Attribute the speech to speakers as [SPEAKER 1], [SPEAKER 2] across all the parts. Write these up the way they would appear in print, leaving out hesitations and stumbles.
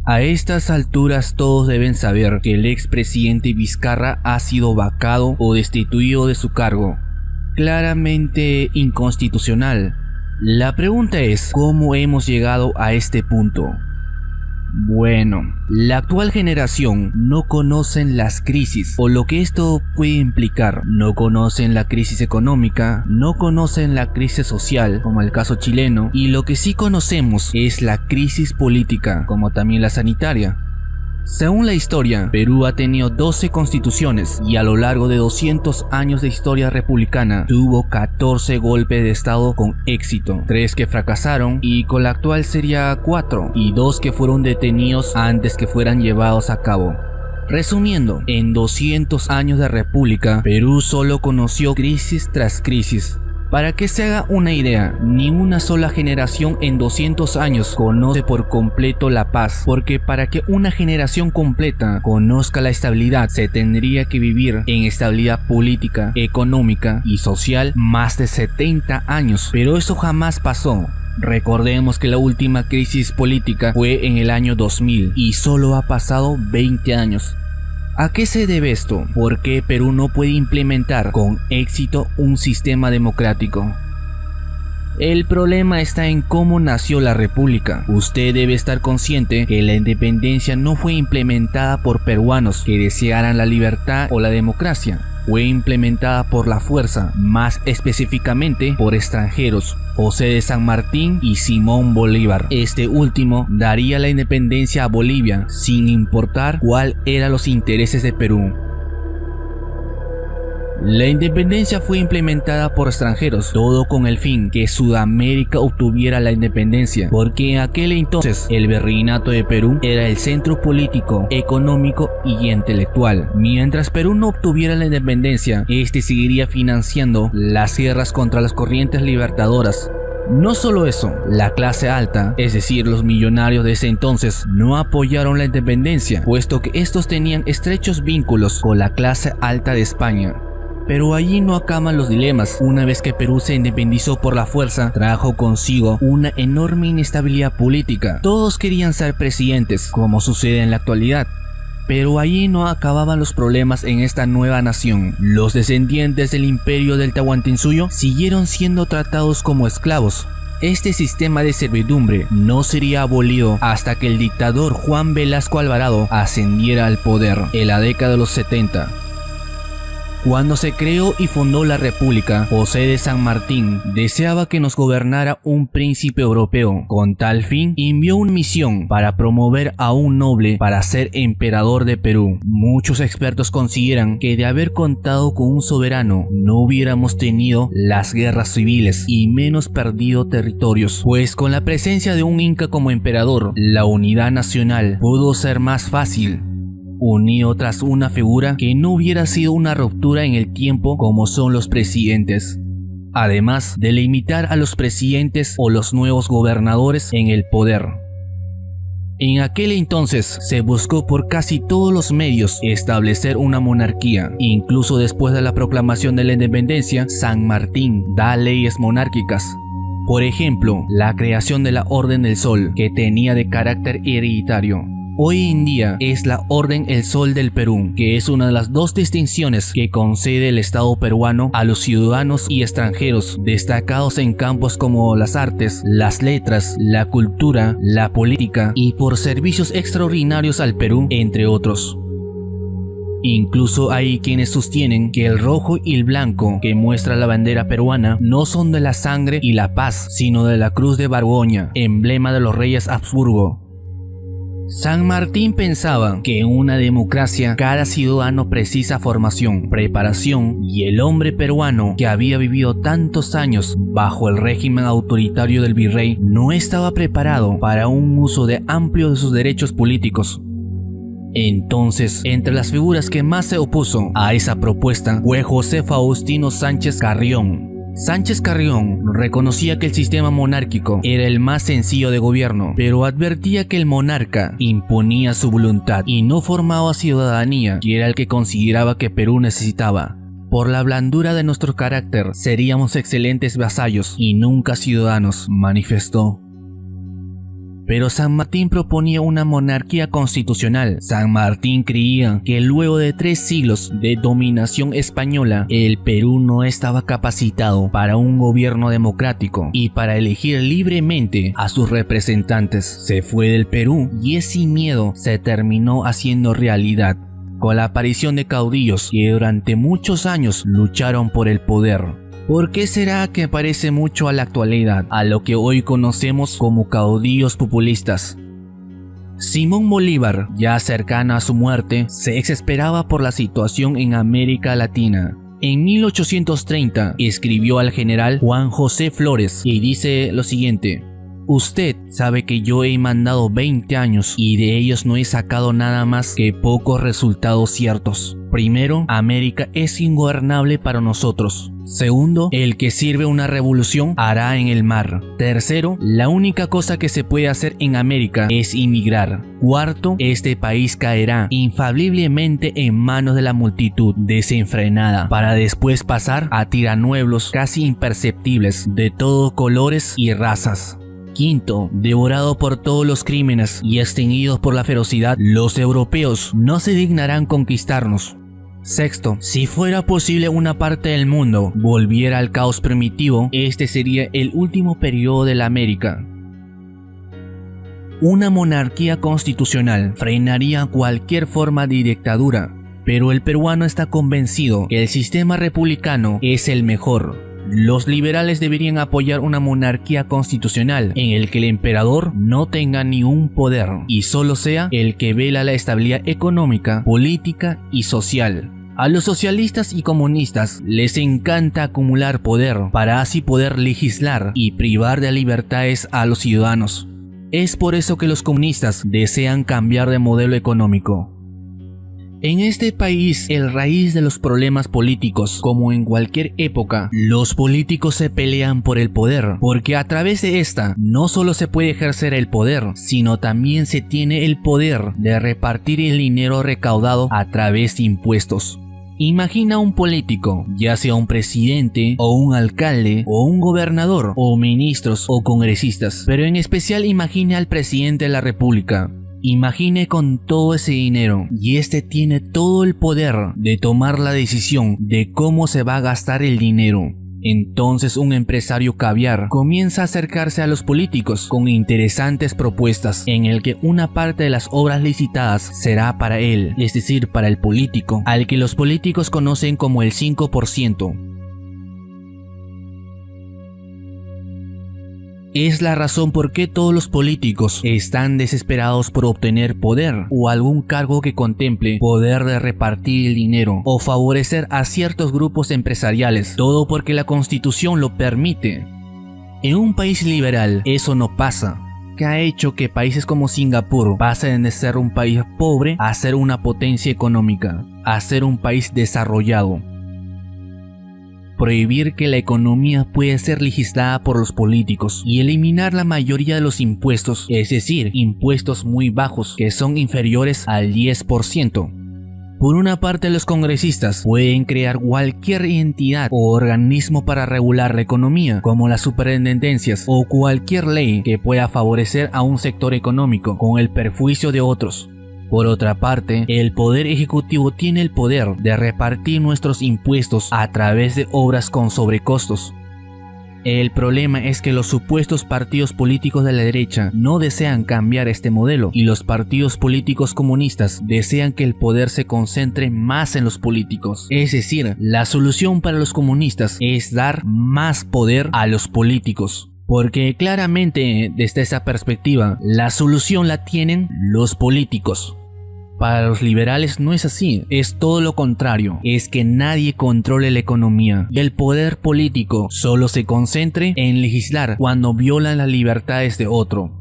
[SPEAKER 1] A estas alturas todos deben saber que el expresidente Vizcarra ha sido vacado o destituido de su cargo. Claramente inconstitucional. La pregunta es, ¿cómo hemos llegado a este punto? Bueno, la actual generación no conocen las crisis o lo que esto puede implicar. No conocen la crisis económica, no conocen la crisis social, como el caso chileno, y lo que sí conocemos es la crisis política, como también la sanitaria. Según la historia, Perú ha tenido 12 constituciones y a lo largo de 200 años de historia republicana tuvo 14 golpes de estado con éxito, 3 que fracasaron y con la actual sería 4 y 2 que fueron detenidos antes que fueran llevados a cabo. Resumiendo, en 200 años de república, Perú solo conoció crisis tras crisis. Para que se haga una idea, ni una sola generación en 200 años conoce por completo la paz, porque para que una generación completa conozca la estabilidad, se tendría que vivir en estabilidad política, económica y social más de 70 años, pero eso jamás pasó. Recordemos que la última crisis política fue en el año 2000 y solo ha pasado 20 años. ¿A qué se debe esto? ¿Por qué Perú no puede implementar con éxito un sistema democrático? El problema está en cómo nació la república. Usted debe estar consciente que la independencia no fue implementada por peruanos que desearan la libertad o la democracia. Fue implementada por la fuerza, más específicamente por extranjeros, José de San Martín y Simón Bolívar. Este último daría la independencia a Bolivia, sin importar cuál eran los intereses de Perú. La independencia fue implementada por extranjeros, todo con el fin que Sudamérica obtuviera la independencia, porque en aquel entonces el virreinato de Perú era el centro político, económico y intelectual. Mientras Perú no obtuviera la independencia, este seguiría financiando las guerras contra las corrientes libertadoras. No solo eso, la clase alta, es decir, los millonarios de ese entonces, no apoyaron la independencia, puesto que estos tenían estrechos vínculos con la clase alta de España. Pero allí no acaban los dilemas. Una vez que Perú se independizó por la fuerza, trajo consigo una enorme inestabilidad política. Todos querían ser presidentes, como sucede en la actualidad. Pero allí no acababan los problemas en esta nueva nación. Los descendientes del imperio del Tahuantinsuyo siguieron siendo tratados como esclavos. Este sistema de servidumbre no sería abolido hasta que el dictador Juan Velasco Alvarado ascendiera al poder en la década de los 70. Cuando se creó y fundó la República, José de San Martín deseaba que nos gobernara un príncipe europeo. Con tal fin, envió una misión para promover a un noble para ser emperador de Perú. Muchos expertos consideran que de haber contado con un soberano, no hubiéramos tenido las guerras civiles y menos perdido territorios, pues con la presencia de un inca como emperador, la unidad nacional pudo ser más fácil. Unido tras una figura que no hubiera sido una ruptura en el tiempo como son los presidentes, además de limitar a los presidentes o los nuevos gobernadores en el poder. En aquel entonces se buscó por casi todos los medios establecer una monarquía. Incluso después de la proclamación de la independencia, San Martín da leyes monárquicas. Por ejemplo, la creación de la Orden del Sol, que tenía de carácter hereditario. Hoy en día es la Orden El Sol del Perú, que es una de las 2 distinciones que concede el Estado peruano a los ciudadanos y extranjeros destacados en campos como las artes, las letras, la cultura, la política y por servicios extraordinarios al Perú, entre otros. Incluso hay quienes sostienen que el rojo y el blanco que muestra la bandera peruana no son de la sangre y la paz, sino de la Cruz de Borgoña, emblema de los reyes Habsburgo. San Martín pensaba que en una democracia cada ciudadano precisa formación, preparación y el hombre peruano que había vivido tantos años bajo el régimen autoritario del virrey no estaba preparado para un uso de amplio de sus derechos políticos. Entonces, entre las figuras que más se opuso a esa propuesta fue José Faustino Sánchez Carrión. Sánchez Carrión reconocía que el sistema monárquico era el más sencillo de gobierno, pero advertía que el monarca imponía su voluntad y no formaba ciudadanía, que era el que consideraba que Perú necesitaba. Por la blandura de nuestro carácter, seríamos excelentes vasallos y nunca ciudadanos, manifestó. Pero San Martín proponía una monarquía constitucional. San Martín creía que luego de 3 siglos de dominación española, el Perú no estaba capacitado para un gobierno democrático y para elegir libremente a sus representantes. Se fue del Perú y ese miedo se terminó haciendo realidad con la aparición de caudillos que durante muchos años lucharon por el poder. ¿Por qué será que aparece mucho a la actualidad, a lo que hoy conocemos como caudillos populistas? Simón Bolívar, ya cercano a su muerte, se exasperaba por la situación en América Latina. En 1830 escribió al general Juan José Flores y dice lo siguiente: usted sabe que yo he mandado 20 años y de ellos no he sacado nada más que pocos resultados ciertos. Primero, América es ingobernable para nosotros. Segundo, el que sirve una revolución hará en el mar. Tercero, la única cosa que se puede hacer en América es inmigrar. Cuarto, este país caerá infaliblemente en manos de la multitud desenfrenada, para después pasar a tiranuevos casi imperceptibles de todos colores y razas. Quinto, devorado por todos los crímenes y extinguidos por la ferocidad, los europeos no se dignarán conquistarnos. Sexto, si fuera posible una parte del mundo volviera al caos primitivo, este sería el último periodo de la América. Una monarquía constitucional frenaría cualquier forma de dictadura, pero el peruano está convencido que el sistema republicano es el mejor. Los liberales deberían apoyar una monarquía constitucional en el que el emperador no tenga ningún poder y solo sea el que vela la estabilidad económica, política y social. A los socialistas y comunistas les encanta acumular poder para así poder legislar y privar de libertades a los ciudadanos. Es por eso que los comunistas desean cambiar de modelo económico. En este país, el raíz de los problemas políticos, como en cualquier época, los políticos se pelean por el poder, porque a través de esta no solo se puede ejercer el poder, sino también se tiene el poder de repartir el dinero recaudado a través de impuestos. Imagina un político, ya sea un presidente o un alcalde o un gobernador o ministros o congresistas, pero en especial imagina al presidente de la república. Imagine con todo ese dinero y este tiene todo el poder de tomar la decisión de cómo se va a gastar el dinero. Entonces un empresario caviar comienza a acercarse a los políticos con interesantes propuestas en el que una parte de las obras licitadas será para él, es decir, para el político, al que los políticos conocen como el 5%. Es la razón por qué todos los políticos están desesperados por obtener poder o algún cargo que contemple poder de repartir el dinero o favorecer a ciertos grupos empresariales, todo porque la Constitución lo permite. En un país liberal eso no pasa, que ha hecho que países como Singapur pasen de ser un país pobre a ser una potencia económica, a ser un país desarrollado. Prohibir que la economía pueda ser legislada por los políticos y eliminar la mayoría de los impuestos, es decir, impuestos muy bajos que son inferiores al 10%. Por una parte, los congresistas pueden crear cualquier entidad o organismo para regular la economía, como las superintendencias o cualquier ley que pueda favorecer a un sector económico con el perjuicio de otros. Por otra parte, el Poder Ejecutivo tiene el poder de repartir nuestros impuestos a través de obras con sobrecostos. El problema es que los supuestos partidos políticos de la derecha no desean cambiar este modelo y los partidos políticos comunistas desean que el poder se concentre más en los políticos. Es decir, la solución para los comunistas es dar más poder a los políticos. Porque claramente, desde esa perspectiva, la solución la tienen los políticos. Para los liberales no es así, es todo lo contrario, es que nadie controle la economía y el poder político solo se concentre en legislar cuando violan las libertades de otro.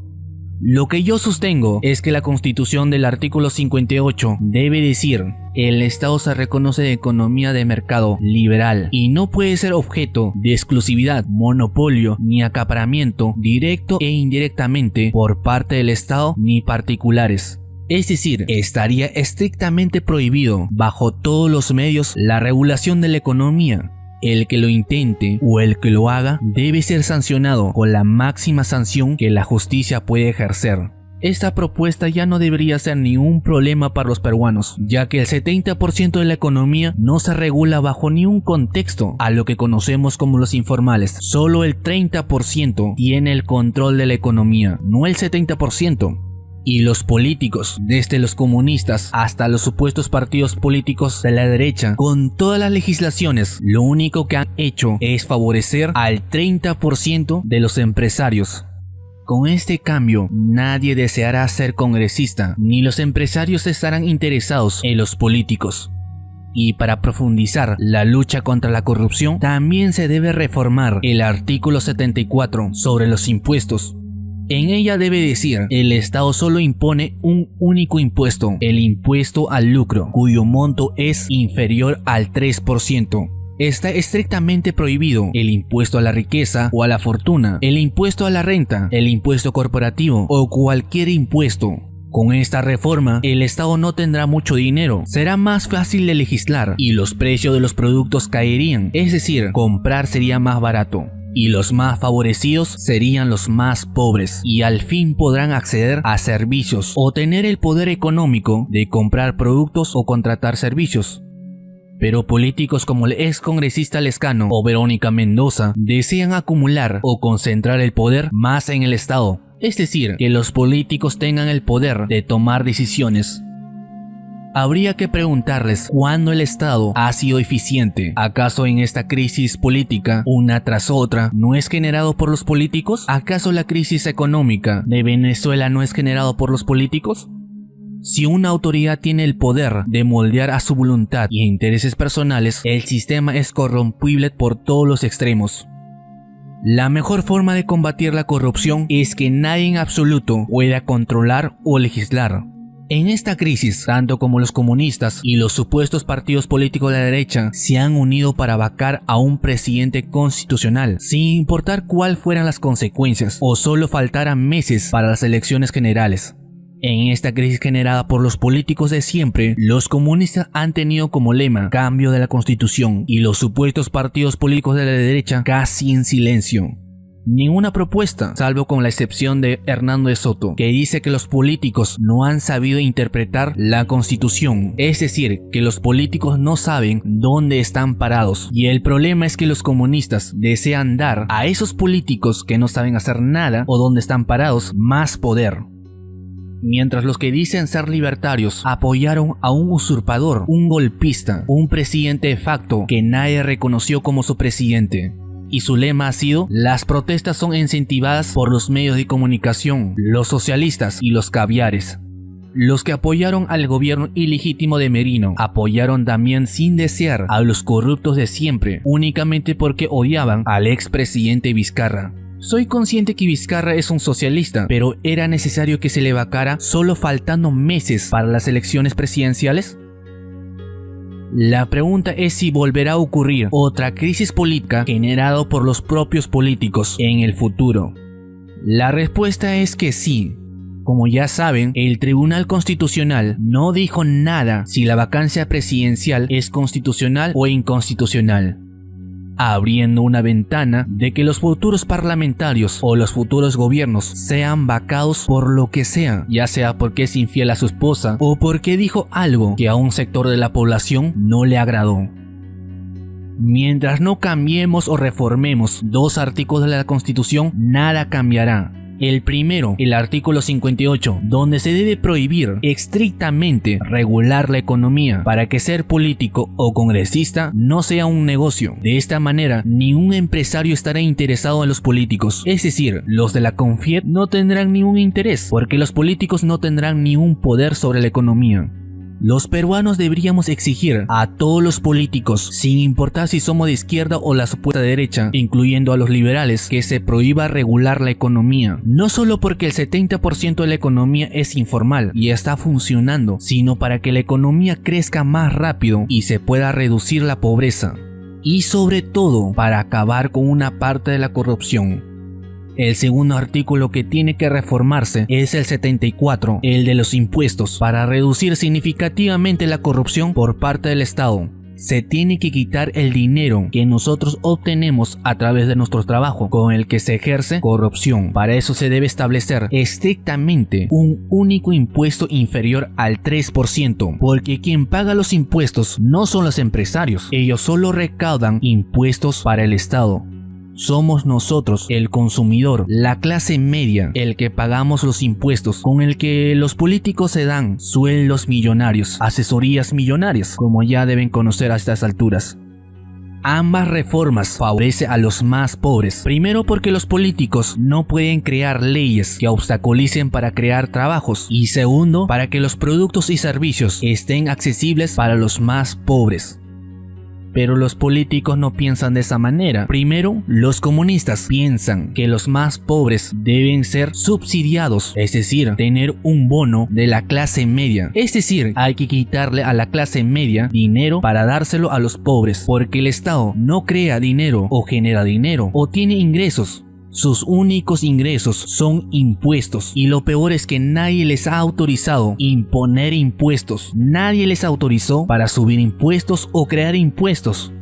[SPEAKER 1] Lo que yo sostengo es que la Constitución del artículo 58 debe decir: el Estado se reconoce de economía de mercado liberal y no puede ser objeto de exclusividad, monopolio ni acaparamiento directo e indirectamente por parte del Estado ni particulares. Es decir, estaría estrictamente prohibido bajo todos los medios la regulación de la economía. El que lo intente o el que lo haga debe ser sancionado con la máxima sanción que la justicia puede ejercer. Esta propuesta ya no debería ser ningún problema para los peruanos, ya que el 70% de la economía no se regula bajo ningún contexto a lo que conocemos como los informales. Solo el 30% tiene el control de la economía, no el 70%. Y los políticos, desde los comunistas hasta los supuestos partidos políticos de la derecha, con todas las legislaciones, lo único que han hecho es favorecer al 30% de los empresarios. Con este cambio, nadie deseará ser congresista, ni los empresarios estarán interesados en los políticos. Y para profundizar la lucha contra la corrupción, también se debe reformar el artículo 74 sobre los impuestos. En ella debe decir, el Estado solo impone un único impuesto, el impuesto al lucro, cuyo monto es inferior al 3%. Está estrictamente prohibido el impuesto a la riqueza o a la fortuna, el impuesto a la renta, el impuesto corporativo o cualquier impuesto. Con esta reforma, el Estado no tendrá mucho dinero, será más fácil de legislar y los precios de los productos caerían, es decir, comprar sería más barato. Y los más favorecidos serían los más pobres y al fin podrán acceder a servicios o tener el poder económico de comprar productos o contratar servicios. Pero políticos como el ex congresista Lescano o Verónica Mendoza desean acumular o concentrar el poder más en el Estado, es decir, que los políticos tengan el poder de tomar decisiones. Habría que preguntarles cuándo el Estado ha sido eficiente. ¿Acaso en esta crisis política, una tras otra, no es generado por los políticos? ¿Acaso la crisis económica de Venezuela no es generado por los políticos? Si una autoridad tiene el poder de moldear a su voluntad y intereses personales, el sistema es corrompible por todos los extremos. La mejor forma de combatir la corrupción es que nadie en absoluto pueda controlar o legislar. En esta crisis, tanto como los comunistas y los supuestos partidos políticos de la derecha se han unido para vacar a un presidente constitucional, sin importar cuáles fueran las consecuencias o solo faltaran meses para las elecciones generales. En esta crisis generada por los políticos de siempre, los comunistas han tenido como lema cambio de la constitución y los supuestos partidos políticos de la derecha casi en silencio. Ninguna propuesta, salvo con la excepción de Hernando de Soto, que dice que los políticos no han sabido interpretar la constitución, es decir, que los políticos no saben dónde están parados. Y el problema es que los comunistas desean dar a esos políticos que no saben hacer nada o dónde están parados más poder. Mientras los que dicen ser libertarios apoyaron a un usurpador, un golpista, un presidente de facto que nadie reconoció como su presidente. Y su lema ha sido: las protestas son incentivadas por los medios de comunicación, los socialistas y los caviares. Los que apoyaron al gobierno ilegítimo de Merino apoyaron también sin desear a los corruptos de siempre, únicamente porque odiaban al expresidente Vizcarra. Soy consciente que Vizcarra es un socialista, pero ¿era necesario que se le vacara solo faltando meses para las elecciones presidenciales? La pregunta es si volverá a ocurrir otra crisis política generada por los propios políticos en el futuro. La respuesta es que sí. Como ya saben, el Tribunal Constitucional no dijo nada si la vacancia presidencial es constitucional o inconstitucional, abriendo una ventana de que los futuros parlamentarios o los futuros gobiernos sean vacados por lo que sea, ya sea porque es infiel a su esposa o porque dijo algo que a un sector de la población no le agradó. Mientras no cambiemos o reformemos 2 artículos de la Constitución, nada cambiará. El primero, el artículo 58, donde se debe prohibir estrictamente regular la economía para que ser político o congresista no sea un negocio. De esta manera, ningún empresario estará interesado en los políticos, es decir, los de la CONFIEP no tendrán ningún interés porque los políticos no tendrán ningún poder sobre la economía. Los peruanos deberíamos exigir a todos los políticos, sin importar si somos de izquierda o la supuesta derecha, incluyendo a los liberales, que se prohíba regular la economía. No solo porque el 70% de la economía es informal y está funcionando, sino para que la economía crezca más rápido y se pueda reducir la pobreza. Y sobre todo, para acabar con una parte de la corrupción. El segundo artículo que tiene que reformarse es el 74, el de los impuestos, para reducir significativamente la corrupción por parte del Estado. se tiene que quitar el dinero que nosotros obtenemos a través de nuestro trabajo, con el que se ejerce corrupción. Para eso se debe establecer estrictamente un único impuesto inferior al 3%, porque quien paga los impuestos no son los empresarios, ellos solo recaudan impuestos para el Estado. Somos nosotros, el consumidor, la clase media, el que pagamos los impuestos, con el que los políticos se dan sueldos millonarios, asesorías millonarias, como ya deben conocer a estas alturas. Ambas reformas favorecen a los más pobres. Primero, porque los políticos no pueden crear leyes que obstaculicen para crear trabajos. Y segundo, para que los productos y servicios estén accesibles para los más pobres. Pero los políticos no piensan de esa manera. Primero, los comunistas piensan que los más pobres deben ser subsidiados, es decir, tener un bono de la clase media. Es decir, hay que quitarle a la clase media dinero para dárselo a los pobres, porque el Estado no crea dinero o genera dinero o tiene ingresos. Sus únicos ingresos son impuestos, y lo peor es que nadie les ha autorizado imponer impuestos. Nadie les autorizó para subir impuestos o crear impuestos.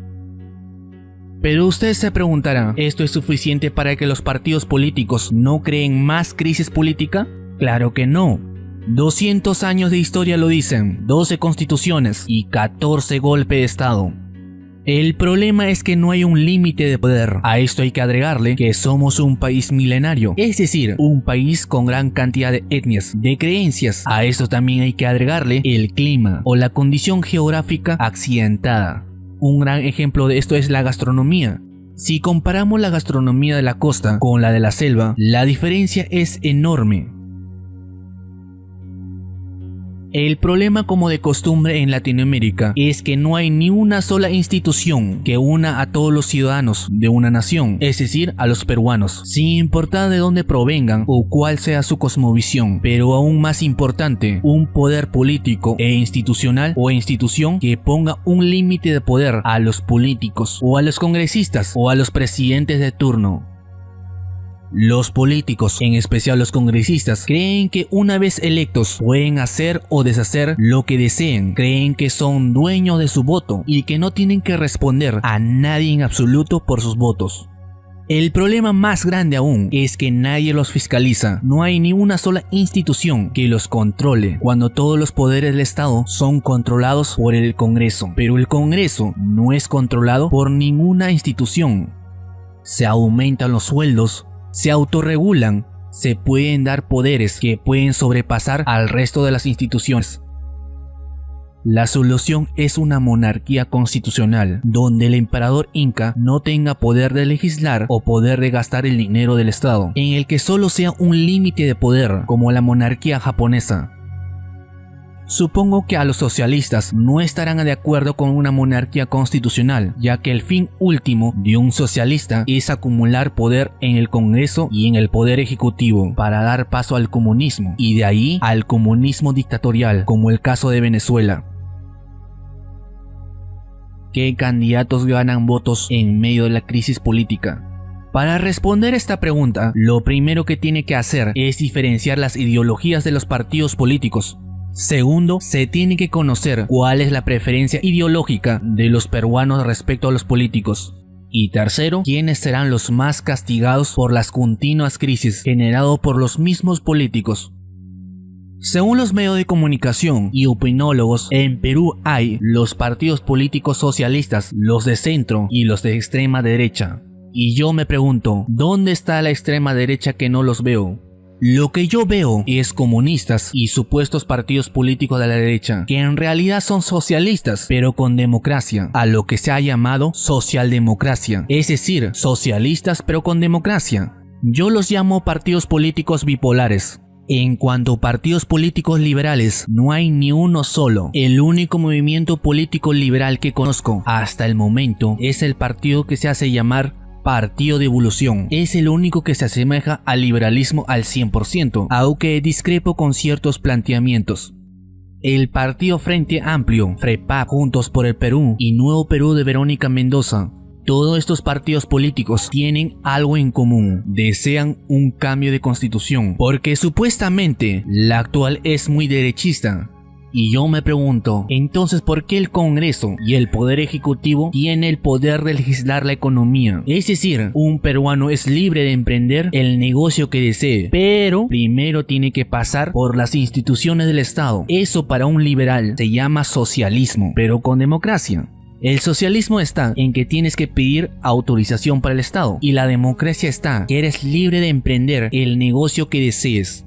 [SPEAKER 1] Pero usted se preguntará, ¿esto es suficiente para que los partidos políticos no creen más crisis política? Claro que no. 200 años de historia lo dicen, 12 constituciones y 14 golpes de Estado. El problema es que no hay un límite de poder. A esto hay que agregarle que somos un país milenario, es decir, un país con gran cantidad de etnias, de creencias. A esto también hay que agregarle el clima o la condición geográfica accidentada. Un gran ejemplo de esto es la gastronomía. Si comparamos la gastronomía de la costa con la de la selva, la diferencia es enorme. El problema, como de costumbre en Latinoamérica, es que no hay ni una sola institución que una a todos los ciudadanos de una nación, es decir, a los peruanos, sin importar de dónde provengan o cuál sea su cosmovisión. Pero aún más importante, un poder político e institucional o institución que ponga un límite de poder a los políticos o a los congresistas o a los presidentes de turno. Los políticos, en especial los congresistas, creen que una vez electos pueden hacer o deshacer lo que deseen. Creen que son dueños de su voto y que no tienen que responder a nadie en absoluto por sus votos. El problema más grande aún es que nadie los fiscaliza. No hay ni una sola institución que los controle, cuando todos los poderes del Estado son controlados por el Congreso. Pero el Congreso no es controlado por ninguna institución. Se aumentan los sueldos, se autorregulan, se pueden dar poderes que pueden sobrepasar al resto de las instituciones. La solución es una monarquía constitucional, donde el emperador inca no tenga poder de legislar o poder de gastar el dinero del Estado, en el que solo sea un límite de poder, como la monarquía japonesa. Supongo que a los socialistas no estarán de acuerdo con una monarquía constitucional, ya que el fin último de un socialista es acumular poder en el Congreso y en el poder ejecutivo para dar paso al comunismo, y de ahí al comunismo dictatorial, como el caso de Venezuela. ¿Qué candidatos ganan votos en medio de la crisis política? Para responder esta pregunta, lo primero que tiene que hacer es diferenciar las ideologías de los partidos políticos. Segundo, se tiene que conocer cuál es la preferencia ideológica de los peruanos respecto a los políticos. Y tercero, quiénes serán los más castigados por las continuas crisis generadas por los mismos políticos. Según los medios de comunicación y opinólogos, en Perú hay los partidos políticos socialistas, los de centro y los de extrema derecha. Y yo me pregunto, ¿dónde está la extrema derecha que no los veo? Lo que yo veo es comunistas y supuestos partidos políticos de la derecha, que en realidad son socialistas, pero con democracia, a lo que se ha llamado socialdemocracia, es decir, socialistas pero con democracia. Yo los llamo partidos políticos bipolares. En cuanto a partidos políticos liberales, no hay ni uno solo. El único movimiento político liberal que conozco hasta el momento es el partido que se hace llamar Partido de Evolución. Es el único que se asemeja al liberalismo al 100%, aunque discrepo con ciertos planteamientos. El Partido Frente Amplio, FREPAP, Juntos por el Perú y Nuevo Perú de Verónica Mendoza. Todos estos partidos políticos tienen algo en común: desean un cambio de constitución, porque supuestamente la actual es muy derechista. Y yo me pregunto, entonces ¿por qué el Congreso y el Poder Ejecutivo tienen el poder de legislar la economía? Es decir, un peruano es libre de emprender el negocio que desee, pero primero tiene que pasar por las instituciones del Estado. Eso para un liberal se llama socialismo, pero con democracia. El socialismo está en que tienes que pedir autorización para el Estado, y la democracia está que eres libre de emprender el negocio que desees.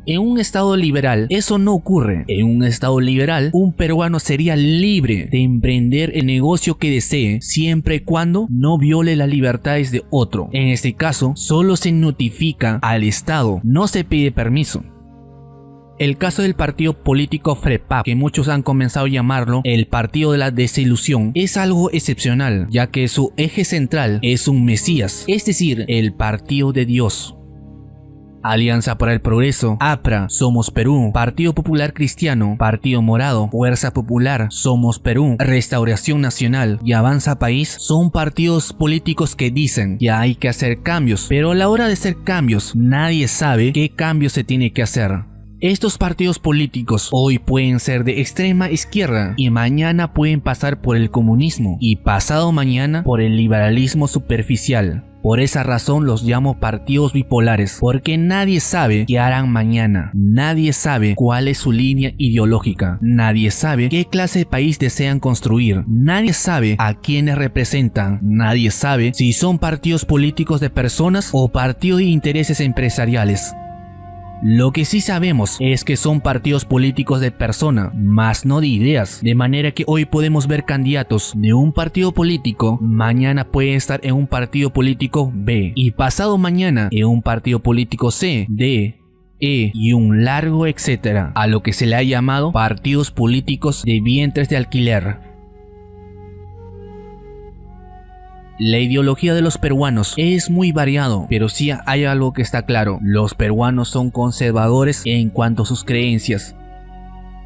[SPEAKER 1] En un estado liberal eso no ocurre. En un estado liberal un peruano sería libre de emprender el negocio que desee siempre y cuando no viole las libertades de otro. En este caso solo se notifica al Estado, no se pide permiso. El caso del partido político FREPAP, que muchos han comenzado a llamarlo el partido de la desilusión, es algo excepcional, ya que su eje central es un Mesías, es decir, el partido de Dios. Alianza para el Progreso, APRA, Somos Perú, Partido Popular Cristiano, Partido Morado, Fuerza Popular, Somos Perú, Restauración Nacional y Avanza País son partidos políticos que dicen que hay que hacer cambios, pero a la hora de hacer cambios nadie sabe qué cambios se tiene que hacer. Estos partidos políticos hoy pueden ser de extrema izquierda y mañana pueden pasar por el comunismo y pasado mañana por el liberalismo superficial. Por esa razón los llamo partidos bipolares, porque nadie sabe qué harán mañana, nadie sabe cuál es su línea ideológica, nadie sabe qué clase de país desean construir, nadie sabe a quiénes representan, nadie sabe si son partidos políticos de personas o partidos de intereses empresariales. Lo que sí sabemos es que son partidos políticos de persona, más no de ideas, de manera que hoy podemos ver candidatos de un partido político, mañana pueden estar en un partido político B, y pasado mañana en un partido político C, D, E y un largo etcétera, a lo que se le ha llamado partidos políticos de vientres de alquiler. La ideología de los peruanos es muy variado, pero sí hay algo que está claro: los peruanos son conservadores en cuanto a sus creencias.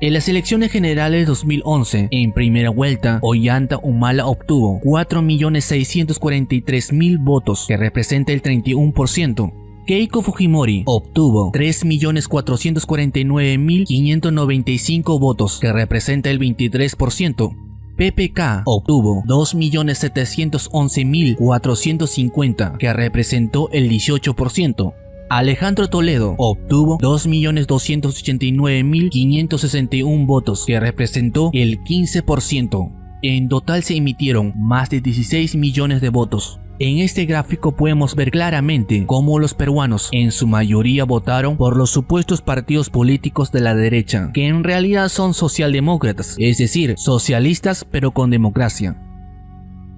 [SPEAKER 1] En las elecciones generales de 2011, en primera vuelta, Ollanta Humala obtuvo 4.643.000 votos, que representa el 31%. Keiko Fujimori obtuvo 3.449.595 votos, que representa el 23%. PPK obtuvo 2.711.450, que representó el 18%. Alejandro Toledo obtuvo 2.289.561 votos, que representó el 15%. En total se emitieron más de 16 millones de votos. En este gráfico podemos ver claramente cómo los peruanos en su mayoría votaron por los supuestos partidos políticos de la derecha, que en realidad son socialdemócratas, es decir, socialistas pero con democracia.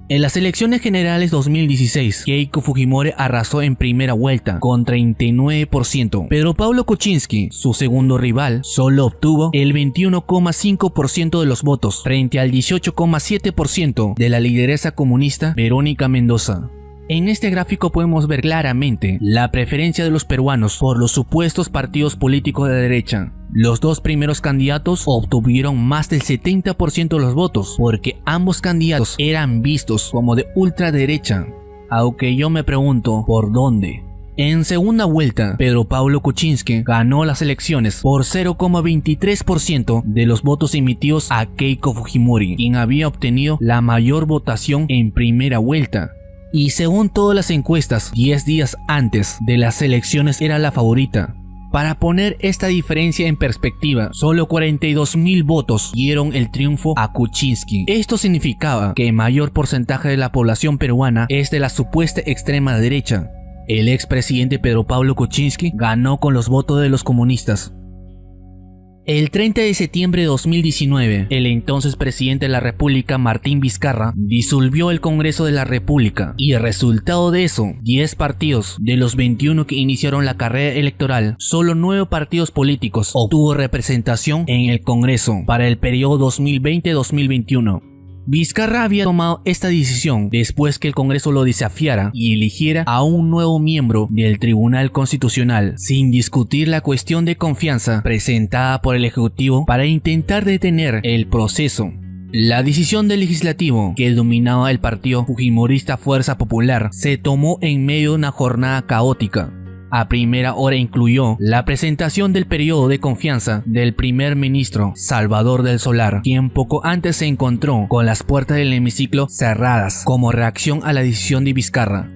[SPEAKER 1] En las elecciones generales 2016, Keiko Fujimori arrasó en primera vuelta con 39%, pero Pablo Kuczynski, su segundo rival, solo obtuvo el 21,5% de los votos frente al 18,7% de la lideresa comunista Verónica Mendoza. En este gráfico podemos ver claramente la preferencia de los peruanos por los supuestos partidos políticos de derecha. Los dos primeros candidatos obtuvieron más del 70% de los votos, porque ambos candidatos eran vistos como de ultraderecha, aunque yo me pregunto ¿por dónde? En segunda vuelta, Pedro Pablo Kuczynski ganó las elecciones por 0,23% de los votos emitidos a Keiko Fujimori, quien había obtenido la mayor votación en primera vuelta. Y según todas las encuestas, 10 días antes de las elecciones era la favorita. Para poner esta diferencia en perspectiva, solo 42.000 votos dieron el triunfo a Kuczynski. Esto significaba que el mayor porcentaje de la población peruana es de la supuesta extrema derecha. El expresidente Pedro Pablo Kuczynski ganó con los votos de los comunistas. El 30 de septiembre de 2019, el entonces presidente de la República, Martín Vizcarra, disolvió el Congreso de la República, y el resultado de eso, 10 partidos de los 21 que iniciaron la carrera electoral, solo 9 partidos políticos obtuvo representación en el Congreso para el periodo 2020-2021. Vizcarra había tomado esta decisión después que el Congreso lo desafiara y eligiera a un nuevo miembro del Tribunal Constitucional, sin discutir la cuestión de confianza presentada por el Ejecutivo para intentar detener el proceso. La decisión del legislativo, que dominaba el partido fujimorista Fuerza Popular, se tomó en medio de una jornada caótica. A primera hora incluyó la presentación del periodo de confianza del primer ministro Salvador del Solar, quien poco antes se encontró con las puertas del hemiciclo cerradas como reacción a la decisión de Vizcarra.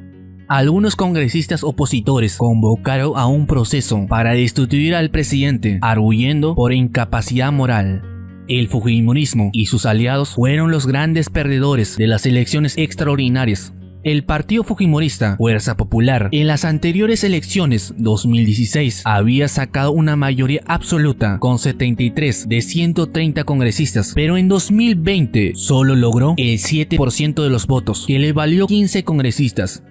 [SPEAKER 1] Algunos congresistas opositores convocaron a un proceso para destituir al presidente, arguyendo por incapacidad moral. El fujimorismo y sus aliados fueron los grandes perdedores de las elecciones extraordinarias. El partido fujimorista Fuerza Popular en las anteriores elecciones 2016 había sacado una mayoría absoluta con 73 de 130 congresistas, pero en 2020 solo logró el 7% de los votos, que le valió 15 congresistas.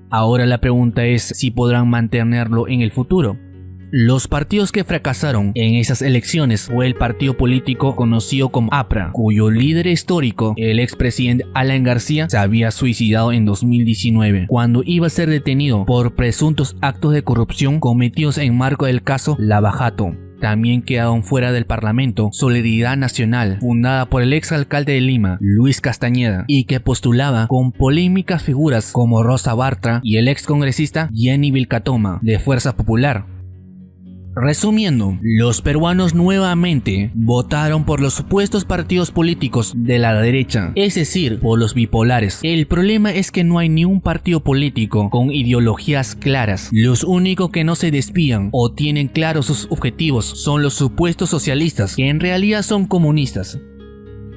[SPEAKER 1] Ahora la pregunta es si podrán mantenerlo en el futuro. Los partidos que fracasaron en esas elecciones fue el partido político conocido como APRA, cuyo líder histórico, el expresidente Alan García, se había suicidado en 2019, cuando iba a ser detenido por presuntos actos de corrupción cometidos en marco del caso Lava Jato. También quedaron fuera del Parlamento Solidaridad Nacional, fundada por el exalcalde de Lima, Luis Castañeda, y que postulaba con polémicas figuras como Rosa Bartra y el excongresista Jenny Vilcatoma, de Fuerza Popular. Resumiendo, los peruanos nuevamente votaron por los supuestos partidos políticos de la derecha, es decir, por los bipolares. El problema es que no hay ni un partido político con ideologías claras. Los únicos que no se desvían o tienen claros sus objetivos son los supuestos socialistas, que en realidad son comunistas.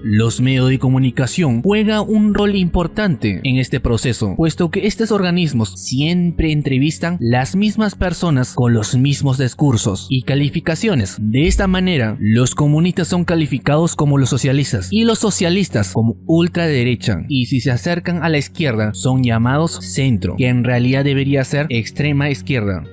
[SPEAKER 1] Los medios de comunicación juegan un rol importante en este proceso, puesto que estos organismos siempre entrevistan las mismas personas con los mismos discursos y calificaciones. De esta manera, los comunistas son calificados como los socialistas y los socialistas como ultraderecha, y si se acercan a la izquierda son llamados centro, que en realidad debería ser extrema izquierda.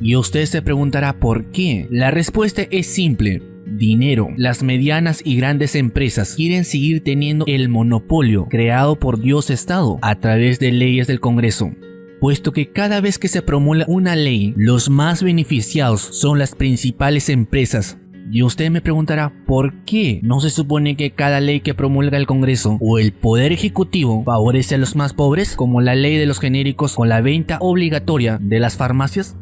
[SPEAKER 1] Y usted se preguntará ¿por qué? La respuesta es simple. Dinero. Las medianas y grandes empresas quieren seguir teniendo el monopolio creado por Dios Estado a través de leyes del Congreso, puesto que cada vez que se promulga una ley, los más beneficiados son las principales empresas. Y usted me preguntará, ¿por qué no se supone que cada ley que promulga el Congreso o el Poder Ejecutivo favorece a los más pobres, como la ley de los genéricos con la venta obligatoria de las farmacias?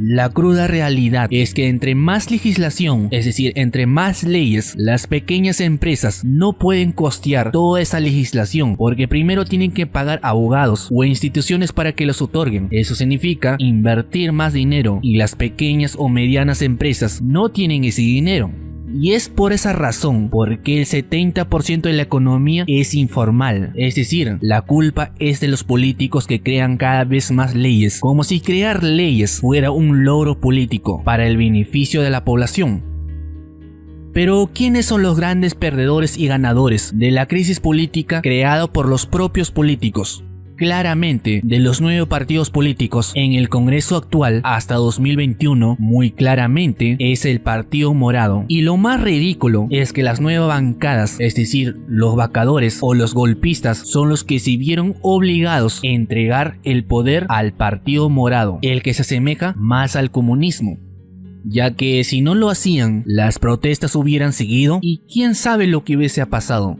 [SPEAKER 1] La cruda realidad es que entre más legislación, es decir, entre más leyes, las pequeñas empresas no pueden costear toda esa legislación, porque primero tienen que pagar abogados o instituciones para que los otorguen. Eso significa invertir más dinero, y las pequeñas o medianas empresas no tienen ese dinero. Y es por esa razón porque el 70% de la economía es informal, es decir, la culpa es de los políticos que crean cada vez más leyes, como si crear leyes fuera un logro político para el beneficio de la población. Pero, ¿quiénes son los grandes perdedores y ganadores de la crisis política creada por los propios políticos? Claramente, de los 9 partidos políticos en el Congreso actual hasta 2021, muy claramente es el Partido Morado. Y lo más ridículo es que las nuevas bancadas, es decir, los vacadores o los golpistas, son los que se vieron obligados a entregar el poder al Partido Morado, el que se asemeja más al comunismo. Ya que si no lo hacían, las protestas hubieran seguido y quién sabe lo que hubiese pasado.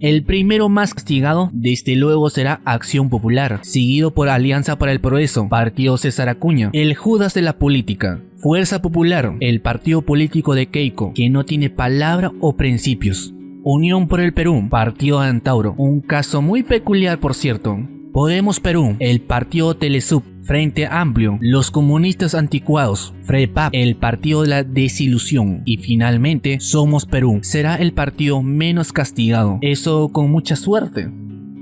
[SPEAKER 1] El primero más castigado desde luego será Acción Popular, seguido por Alianza para el Progreso, Partido César Acuña, el Judas de la política. Fuerza Popular, el partido político de Keiko, que no tiene palabra o principios. Unión por el Perú, Partido de Antauro, un caso muy peculiar por cierto. Podemos Perú, el partido Telesub, Frente Amplio, los comunistas anticuados, FREPAP, el partido de la desilusión, y finalmente Somos Perú, será el partido menos castigado, eso con mucha suerte.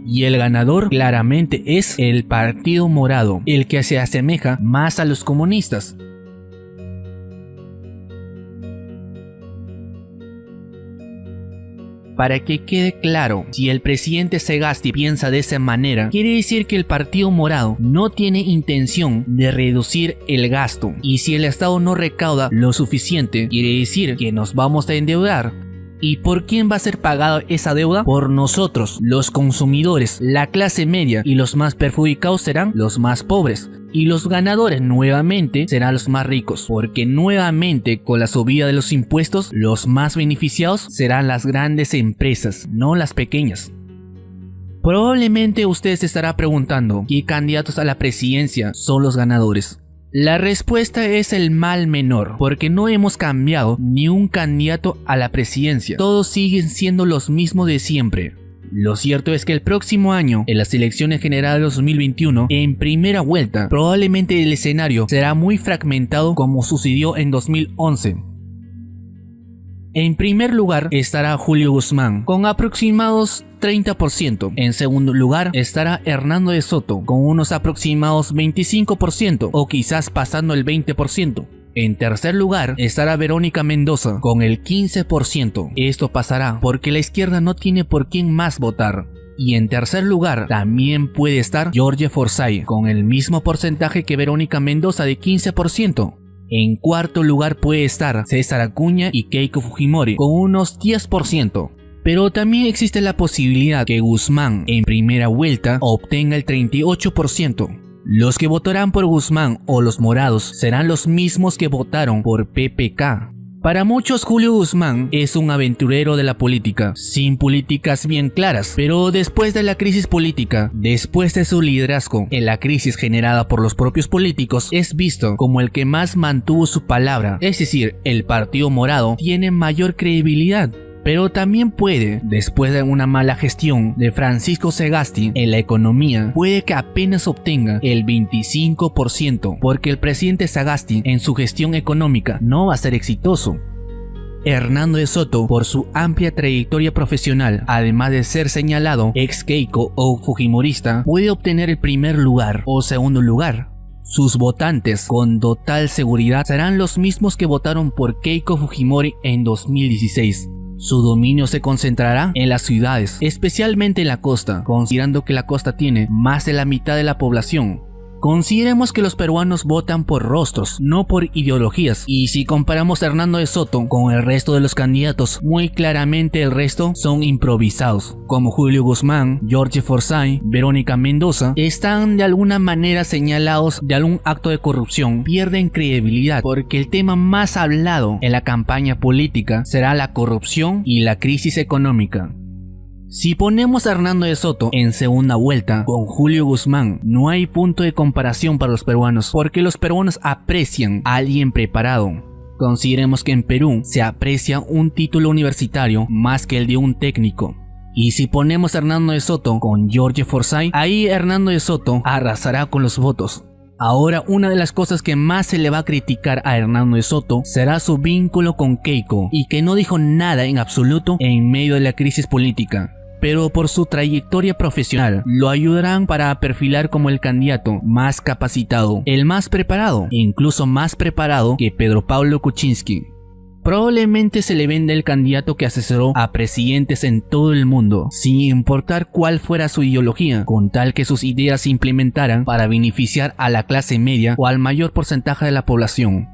[SPEAKER 1] Y el ganador claramente es el Partido Morado, el que se asemeja más a los comunistas. Para que quede claro, si el presidente Sagasti piensa de esa manera, quiere decir que el Partido Morado no tiene intención de reducir el gasto, y si el Estado no recauda lo suficiente, quiere decir que nos vamos a endeudar. ¿Y por quién va a ser pagada esa deuda? Por nosotros, los consumidores, la clase media, y los más perjudicados serán los más pobres. Y los ganadores nuevamente serán los más ricos, porque nuevamente con la subida de los impuestos, los más beneficiados serán las grandes empresas, no las pequeñas. Probablemente usted se estará preguntando qué candidatos a la presidencia son los ganadores. La respuesta es el mal menor, porque no hemos cambiado ni un candidato a la presidencia. Todos siguen siendo los mismos de siempre. Lo cierto es que el próximo año, en las elecciones generales 2021, en primera vuelta, probablemente el escenario será muy fragmentado como sucedió en 2011. En primer lugar estará Julio Guzmán, con aproximados 30%. En segundo lugar estará Hernando de Soto, con unos aproximados 25% o quizás pasando el 20%. En tercer lugar estará Verónica Mendoza, con el 15%. Esto pasará porque la izquierda no tiene por quién más votar. Y en tercer lugar también puede estar Jorge Forsyth, con el mismo porcentaje que Verónica Mendoza de 15%. En cuarto lugar puede estar César Acuña y Keiko Fujimori con unos 10%. Pero también existe la posibilidad que Guzmán en primera vuelta obtenga el 38%. Los que votarán por Guzmán o los morados serán los mismos que votaron por PPK. Para muchos, Julio Guzmán es un aventurero de la política, sin políticas bien claras, pero después de la crisis política, después de su liderazgo en la crisis generada por los propios políticos, es visto como el que más mantuvo su palabra, es decir, el Partido Morado tiene mayor credibilidad. Pero también puede, después de una mala gestión de Francisco Sagasti en la economía, puede que apenas obtenga el 25%, porque el presidente Sagasti en su gestión económica no va a ser exitoso. Hernando de Soto, por su amplia trayectoria profesional, además de ser señalado ex Keiko o fujimorista, puede obtener el primer lugar o segundo lugar. Sus votantes, con total seguridad, serán los mismos que votaron por Keiko Fujimori en 2016. Su dominio se concentrará en las ciudades, especialmente en la costa, considerando que la costa tiene más de la mitad de la población. Consideremos que los peruanos votan por rostros, no por ideologías, y si comparamos a Hernando de Soto con el resto de los candidatos, muy claramente el resto son improvisados, como Julio Guzmán, Jorge Forsyth, Verónica Mendoza, están de alguna manera señalados de algún acto de corrupción, pierden credibilidad, porque el tema más hablado en la campaña política será la corrupción y la crisis económica. Si ponemos a Hernando de Soto en segunda vuelta con Julio Guzmán, no hay punto de comparación para los peruanos, porque los peruanos aprecian a alguien preparado. Consideremos que en Perú se aprecia un título universitario más que el de un técnico. Y si ponemos a Hernando de Soto con Jorge Forsyth, ahí Hernando de Soto arrasará con los votos. Ahora, una de las cosas que más se le va a criticar a Hernando de Soto será su vínculo con Keiko, y que no dijo nada en absoluto en medio de la crisis política. Pero por su trayectoria profesional lo ayudarán para perfilar como el candidato más capacitado, el más preparado, incluso más preparado que Pedro Pablo Kuczynski. Probablemente se le venda el candidato que asesoró a presidentes en todo el mundo, sin importar cuál fuera su ideología, con tal que sus ideas se implementaran para beneficiar a la clase media o al mayor porcentaje de la población.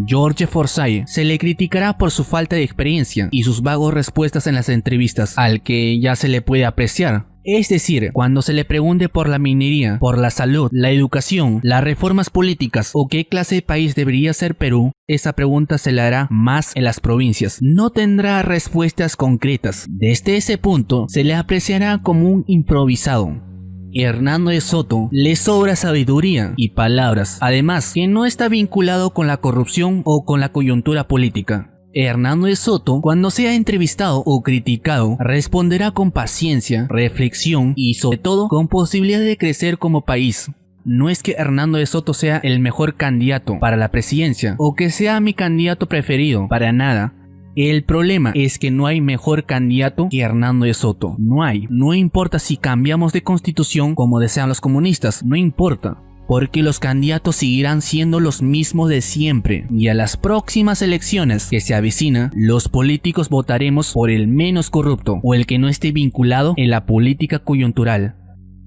[SPEAKER 1] Jorge Forsyth se le criticará por su falta de experiencia y sus vagos respuestas en las entrevistas, al que ya se le puede apreciar. Es decir, cuando se le pregunte por la minería, por la salud, la educación, las reformas políticas o qué clase de país debería ser Perú, esa pregunta se le hará más en las provincias. No tendrá respuestas concretas. Desde ese punto, se le apreciará como un improvisado. Hernando de Soto le sobra sabiduría y palabras, además que no está vinculado con la corrupción o con la coyuntura política. Hernando de Soto, cuando sea entrevistado o criticado, responderá con paciencia, reflexión y sobre todo con posibilidad de crecer como país. No es que Hernando de Soto sea el mejor candidato para la presidencia o que sea mi candidato preferido, para nada. El problema es que no hay mejor candidato que Hernando de Soto. No hay. No importa si cambiamos de constitución como desean los comunistas. No importa. Porque los candidatos seguirán siendo los mismos de siempre. Y a las próximas elecciones que se avecina, los políticos votaremos por el menos corrupto o el que no esté vinculado en la política coyuntural.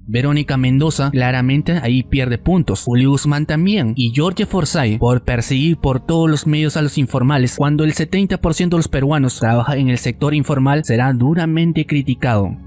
[SPEAKER 1] Verónica Mendoza claramente ahí pierde puntos, Julio Guzmán también, y Jorge Forsyth por perseguir por todos los medios a los informales, cuando el 70% de los peruanos trabaja en el sector informal, será duramente criticado.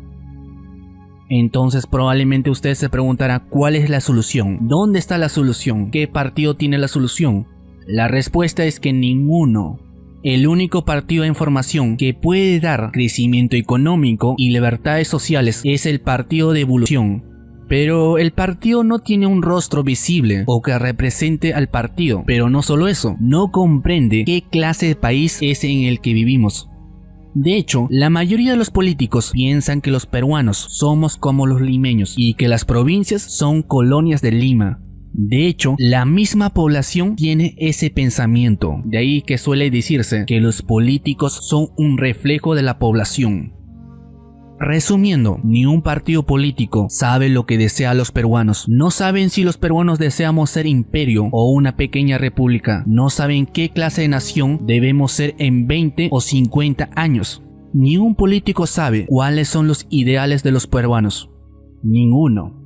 [SPEAKER 1] Entonces probablemente usted se preguntará ¿cuál es la solución? ¿Dónde está la solución? ¿Qué partido tiene la solución? La respuesta es que ninguno. El único partido de información que puede dar crecimiento económico y libertades sociales es el Partido de Evolución. Pero el partido no tiene un rostro visible o que represente al partido. Pero no solo eso, no comprende qué clase de país es en el que vivimos. De hecho, la mayoría de los políticos piensan que los peruanos somos como los limeños y que las provincias son colonias de Lima. De hecho, la misma población tiene ese pensamiento, de ahí que suele decirse que los políticos son un reflejo de la población. Resumiendo, ni un partido político sabe lo que desea los peruanos. No saben si los peruanos deseamos ser imperio o una pequeña república. No saben qué clase de nación debemos ser en 20 o 50 años. Ni un político sabe cuáles son los ideales de los peruanos. Ninguno.